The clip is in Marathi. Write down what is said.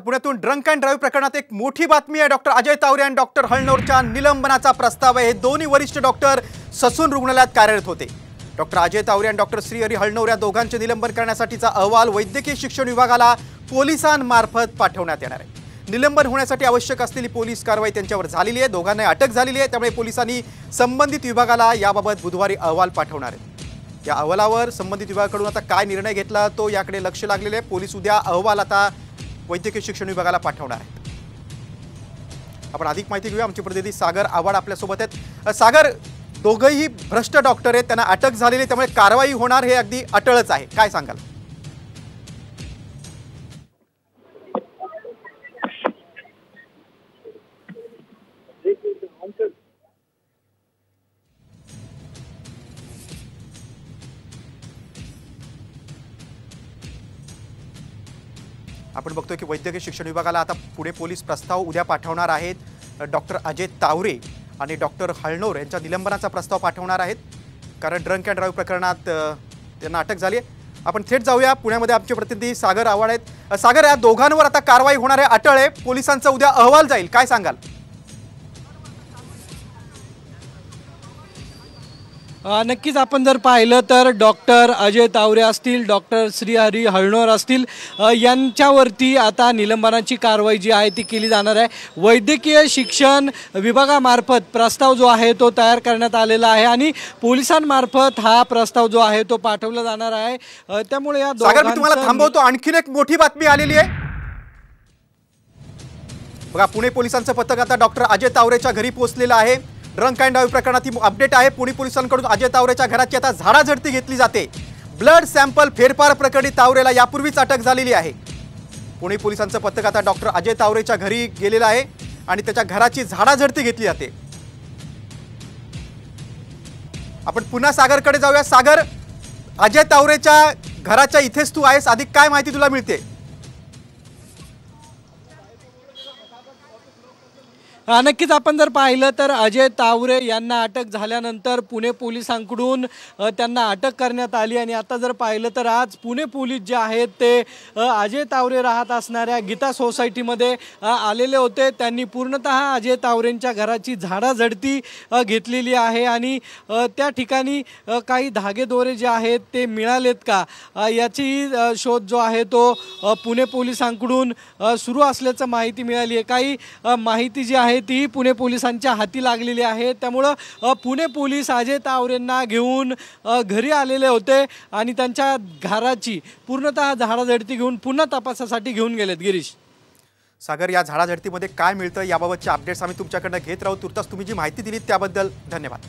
पुण्यातून ड्रंक अँड ड्राईव्ह प्रकरणात एक मोठी बातमी आहे। डॉक्टर अजय तावरे आणि डॉक्टर हळनोरच्या निलंबनाचा प्रस्ताव आहे। हे दोन्ही वरिष्ठ डॉक्टर ससून रुग्णालयात कार्यरत होते। डॉक्टर अजय तावरे आणि डॉक्टर श्रीहरी हळनोर या दोघांचे निलंबन करण्यासाठीचा अहवाल वैद्यकीय शिक्षण विभागाला पोलिसांमार्फत पाठवण्यात येणार आहे। निलंबन होण्यासाठी आवश्यक असलेली पोलीस कारवाई त्यांच्यावर झालेली आहे। दोघांना अटक झालेली आहे, त्यामुळे पोलिसांनी संबंधित विभागाला याबाबत बुधवारी अहवाल पाठवणार आहे। या अहवालावर संबंधित विभागाकडून आता काय निर्णय घेतला तो याकडे लक्ष लागलेले आहे। पोलीस उद्या अहवाल आता वैद्यकीय शिक्षण विभागाला पाठवणार आहेत। आपण अधिक माहिती घेऊया, आमचे प्रतिनिधी सागर आवाड आपल्या सोबत आहेत। सागर, दोघेही भ्रष्ट डॉक्टर आहेत, त्यांना अटक झालेली, त्यामुळे कारवाई होणार हे अगदी अटळच आहे, काय सांगाल? आपण बघतोय की वैद्यकीय शिक्षण विभागाला आता पुणे पोलीस प्रस्ताव उद्या पाठवणार आहेत। डॉक्टर अजय तावरे आणि डॉक्टर हळनोर यांच्या निलंबनाचा प्रस्ताव पाठवणार आहेत, कारण ड्रंक अँड ड्राईव्ह प्रकरणात त्यांना अटक झाली आहे। आपण थेट जाऊया, पुण्यामध्ये आमचे प्रतिनिधी सागर आवाड आहेत। सागर, या दोघांवर आता कारवाई होणार आहे, अटळ आहे, पोलिसांचा उद्या अहवाल जाईल, काय सांगाल? नक्कीच आपण जर पाहिलं तर डॉक्टर अजय तावरे असतील, डॉक्टर श्रीहरी हळनोर असतील, यांच्यावरती आता निलंबनाची कारवाई जी आहे ती केली जाणार आहे। वैद्यकीय शिक्षण विभागामार्फत प्रस्ताव जो आहे तो तयार करण्यात आलेला आहे आणि पोलिसांमार्फत हा प्रस्ताव जो आहे तो पाठवला जाणार आहे। त्यामुळे या सागर, मी तुम्हाला थांबवतो, आणखीन एक मोठी बातमी आलेली आहे बघा। पुणे पोलिसांचं पथक आता डॉक्टर अजय तावरेच्या घरी पोहोचलेलं आहे। ड्रंक अँड ड्राईव्ह प्रकरणाची अपडेट आहे। पुणे पोलिसांकडून अजय तावरेच्या घराची आता झाडाझडती घेतली जाते। ब्लड सॅम्पल फेरफार प्रकरणी तावरेला यापूर्वीच अटक झालेली आहे। पुणे पोलिसांचं पथक आता डॉक्टर अजय तावरेच्या घरी गेलेलं आहे आणि त्याच्या घराची झाडाझडती घेतली जाते। आपण पुन्हा सागरकडे जाऊया। सागर, अजय तावरेच्या घराच्या इथेच तू आहेस, अधिक काय माहिती तुला मिळते? नक्कीच आपण जर पाहिलं तर अजय तावरे यांना अटक झाल्यानंतर पुणे पोलिसांकडून त्यांना अटक करण्यात आली आणि आता जर पाहिलं तर आज पुणे पोलीस जे आहेत ते अजय तावरे राहत असणाऱ्या गीता सोसायटीमध्ये आलेले होते। त्यांनी पूर्णतः अजय तावरेंच्या घराची झाडाझडती घेतलेली आहे आणि त्या ठिकाणी काही धागेदोरे जे आहेत ते मिळालेत का याची शोध जो आहे तो पुणे पोलिसांकडून सुरू असल्याचं माहिती मिळाली आहे। काही माहिती जी आहे ती पुणे पोलिसांच्या हाती लागलेली आहे, त्यामुळे पुणे पोलीस अजय तावरेंना घेऊन घरी आलेले होते आणि त्यांच्या घराची पूर्णतः झाडाझडती घेऊन पुन्हा तपासासाठी घेऊन गेलेत। गिरीश, सागर, या झाडाझडतीमध्ये काय मिळतं याबाबतचे अपडेट्स आम्ही तुमच्याकडनं घेत राहू। तुर्तास तुम्ही जी माहिती दिलीत त्याबद्दल धन्यवाद।